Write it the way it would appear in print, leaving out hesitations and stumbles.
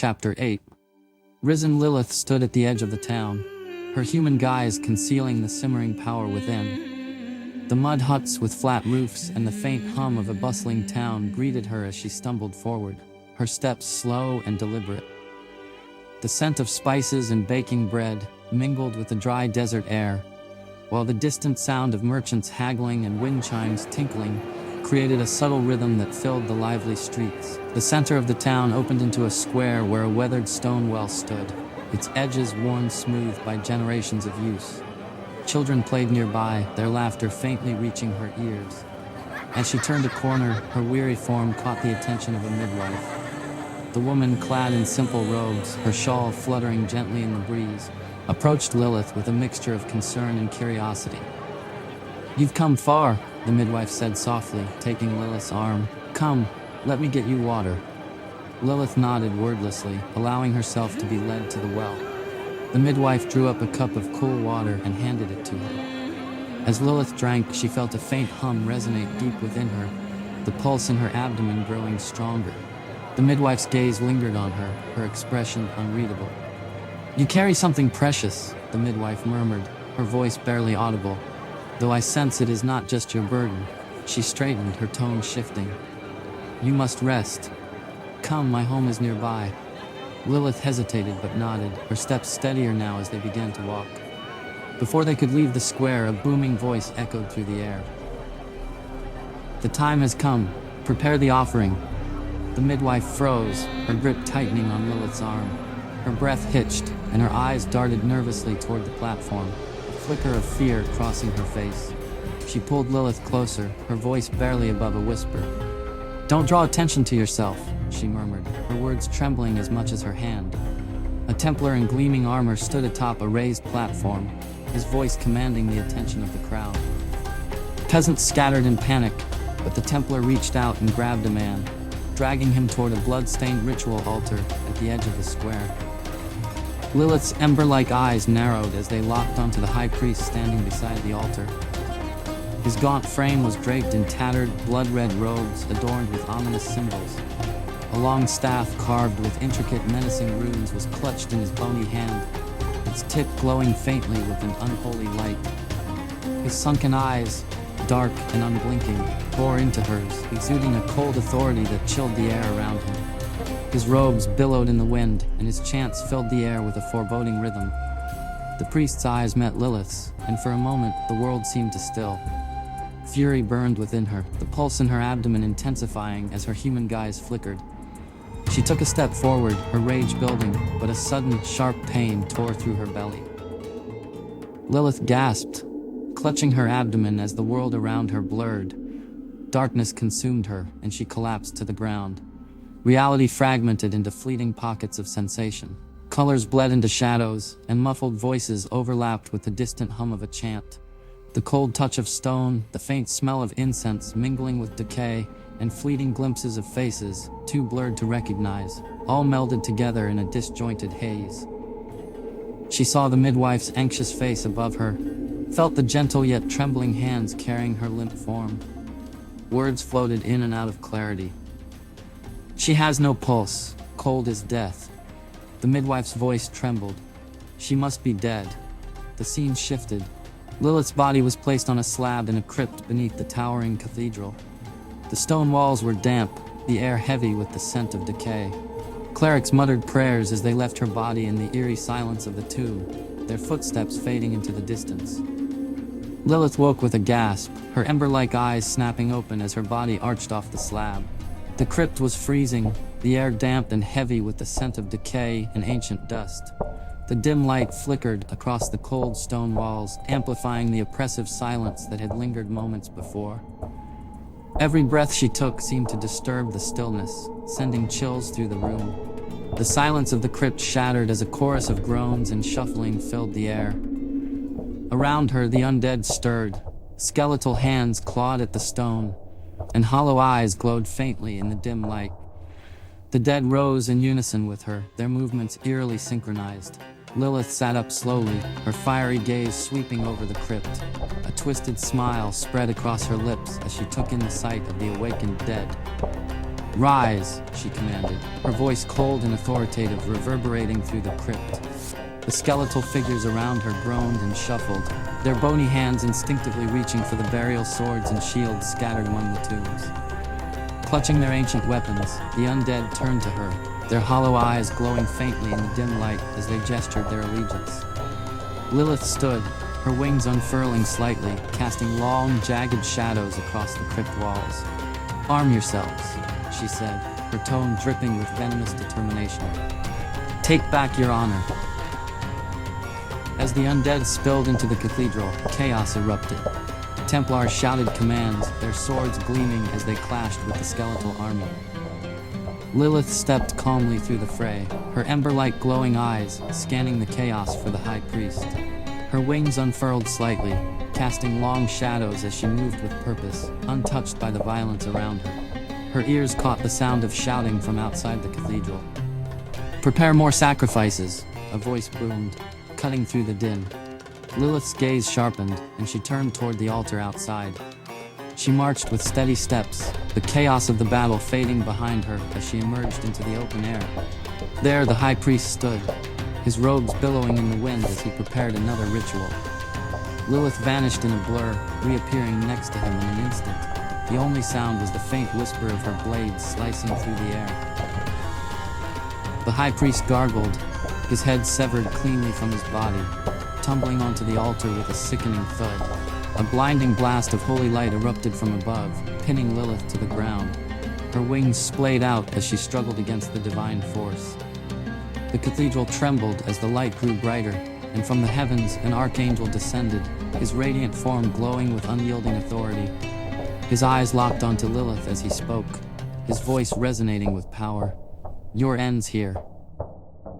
Chapter 8. Risen Lilith stood at the edge of the town, her human guise concealing the simmering power within. The mud huts with flat roofs and the faint hum of a bustling town greeted her as she stumbled forward, her steps slow and deliberate. The scent of spices and baking bread mingled with the dry desert air, while the distant sound of merchants haggling and wind chimes tinkling created a subtle rhythm that filled the lively streets. The center of the town opened into a square where a weathered stone well stood, its edges worn smooth by generations of use. Children played nearby, their laughter faintly reaching her ears. As she turned a corner, her weary form caught the attention of a midwife. The woman, clad in simple robes, her shawl fluttering gently in the breeze, approached Lilith with a mixture of concern and curiosity. "You've come far," the midwife said softly, taking Lilith's arm. "Come, let me get you water." Lilith nodded wordlessly, allowing herself to be led to the well. The midwife drew up a cup of cool water and handed it to her. As Lilith drank, she felt a faint hum resonate deep within her, the pulse in her abdomen growing stronger. The midwife's gaze lingered on her, her expression unreadable. "You carry something precious," the midwife murmured, her voice barely audible. "Though I sense it is not just your burden." She straightened, her tone shifting. "You must rest. Come, my home is nearby." Lilith hesitated but nodded, her steps steadier now as they began to walk. Before they could leave the square, a booming voice echoed through the air. "The time has come. Prepare the offering." The midwife froze, her grip tightening on Lilith's arm. Her breath hitched, and her eyes darted nervously toward the platform, a flicker of fear crossing her face. She pulled Lilith closer, her voice barely above a whisper. "Don't draw attention to yourself," she murmured, her words trembling as much as her hand. A Templar in gleaming armor stood atop a raised platform, his voice commanding the attention of the crowd. Peasants scattered in panic, but the Templar reached out and grabbed a man, dragging him toward a blood-stained ritual altar at the edge of the square. Lilith's ember-like eyes narrowed as they locked onto the high priest standing beside the altar. His gaunt frame was draped in tattered, blood-red robes adorned with ominous symbols. A long staff carved with intricate, menacing runes was clutched in his bony hand, its tip glowing faintly with an unholy light. His sunken eyes, dark and unblinking, bore into hers, exuding a cold authority that chilled the air around him. His robes billowed in the wind, and his chants filled the air with a foreboding rhythm. The priest's eyes met Lilith's, and for a moment the world seemed to still. Fury burned within her, the pulse in her abdomen intensifying as her human guise flickered. She took a step forward, her rage building, but a sudden, sharp pain tore through her belly. Lilith gasped, clutching her abdomen as the world around her blurred. Darkness consumed her, and she collapsed to the ground. Reality fragmented into fleeting pockets of sensation. Colors bled into shadows, and muffled voices overlapped with the distant hum of a chant. The cold touch of stone, the faint smell of incense mingling with decay, and fleeting glimpses of faces, too blurred to recognize, all melded together in a disjointed haze. She saw the midwife's anxious face above her, felt the gentle yet trembling hands carrying her limp form. Words floated in and out of clarity. "She has no pulse, cold as death." The midwife's voice trembled. She must be dead. The scene shifted. Lilith's body was placed on a slab in a crypt beneath the towering cathedral. The stone walls were damp, the air heavy with the scent of decay. Clerics muttered prayers as they left her body in the eerie silence of the tomb, their footsteps fading into the distance. Lilith woke with a gasp, her ember-like eyes snapping open as her body arched off the slab. The crypt was freezing, the air damp and heavy with the scent of decay and ancient dust. The dim light flickered across the cold stone walls, amplifying the oppressive silence that had lingered moments before. Every breath she took seemed to disturb the stillness, sending chills through the room. The silence of the crypt shattered as a chorus of groans and shuffling filled the air. Around her, the undead stirred. Skeletal hands clawed at the stone, and hollow eyes glowed faintly in the dim light. The dead rose in unison with her, their movements eerily synchronized. Lilith sat up slowly, her fiery gaze sweeping over the crypt. A twisted smile spread across her lips as she took in the sight of the awakened dead. "Rise," she commanded, her voice cold and authoritative, reverberating through the crypt. The skeletal figures around her groaned and shuffled, their bony hands instinctively reaching for the burial swords and shields scattered among the tombs. Clutching their ancient weapons, the undead turned to her, their hollow eyes glowing faintly in the dim light as they gestured their allegiance. Lilith stood, her wings unfurling slightly, casting long, jagged shadows across the crypt walls. "Arm yourselves," she said, her tone dripping with venomous determination. "Take back your honor." As the undead spilled into the cathedral, chaos erupted. Templars shouted commands, their swords gleaming as they clashed with the skeletal army. Lilith stepped calmly through the fray, her ember-like glowing eyes scanning the chaos for the high priest. Her wings unfurled slightly, casting long shadows as she moved with purpose, untouched by the violence around her. Her ears caught the sound of shouting from outside the cathedral. "Prepare more sacrifices," a voice boomed, cutting through the din. Lilith's gaze sharpened, and she turned toward the altar outside. She marched with steady steps, the chaos of the battle fading behind her as she emerged into the open air. There the high priest stood, his robes billowing in the wind as he prepared another ritual. Lilith vanished in a blur, reappearing next to him in an instant. The only sound was the faint whisper of her blades slicing through the air. The high priest gargled, his head severed cleanly from his body, tumbling onto the altar with a sickening thud. A blinding blast of holy light erupted from above, pinning Lilith to the ground. Her wings splayed out as she struggled against the divine force. The cathedral trembled as the light grew brighter, and from the heavens an archangel descended, his radiant form glowing with unyielding authority. His eyes locked onto Lilith as he spoke, his voice resonating with power. "Your end's here."